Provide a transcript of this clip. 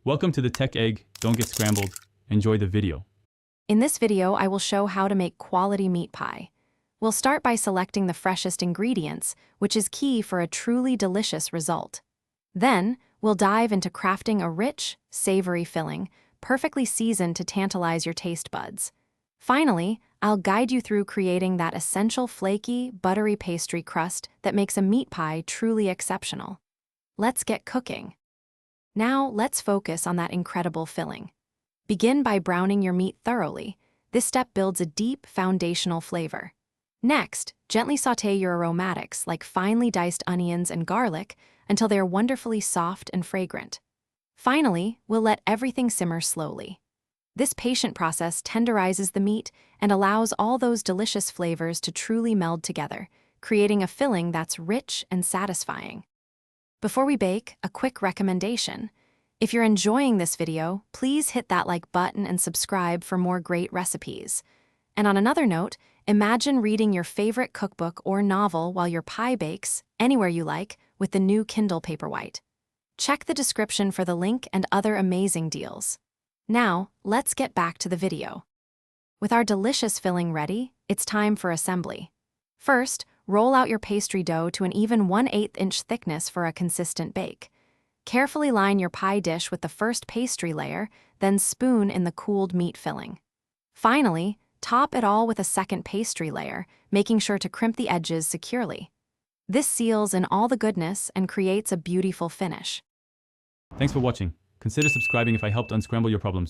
Welcome to the Tech Egg. Don't get scrambled. Enjoy the video. In this video, I will show how to make quality meat pie. We'll start by selecting the freshest ingredients, which is key for a truly delicious result. Then, we'll dive into crafting a rich, savory filling, perfectly seasoned to tantalize your taste buds. Finally, I'll guide you through creating that essential flaky, buttery pastry crust that makes a meat pie truly exceptional. Let's get cooking. Now, let's focus on that incredible filling. Begin by browning your meat thoroughly. This step builds a deep, foundational flavor. Next, gently sauté your aromatics like finely diced onions and garlic until they are wonderfully soft and fragrant. Finally, we'll let everything simmer slowly. This patient process tenderizes the meat and allows all those delicious flavors to truly meld together, creating a filling that's rich and satisfying. Before we bake, a quick recommendation. If you're enjoying this video, please hit that like button and subscribe for more great recipes. And on another note, imagine reading your favorite cookbook or novel while your pie bakes, anywhere you like, with the new Kindle Paperwhite. Check the description for the link and other amazing deals. Now, let's get back to the video. With our delicious filling ready, it's time for assembly. First, roll out your pastry dough to an even 1/8 inch thickness for a consistent bake. Carefully line your pie dish with the first pastry layer, then spoon in the cooled meat filling. Finally, top it all with a second pastry layer, making sure to crimp the edges securely. This seals in all the goodness and creates a beautiful finish. Thanks for watching. Consider subscribing if I helped unscramble your problems.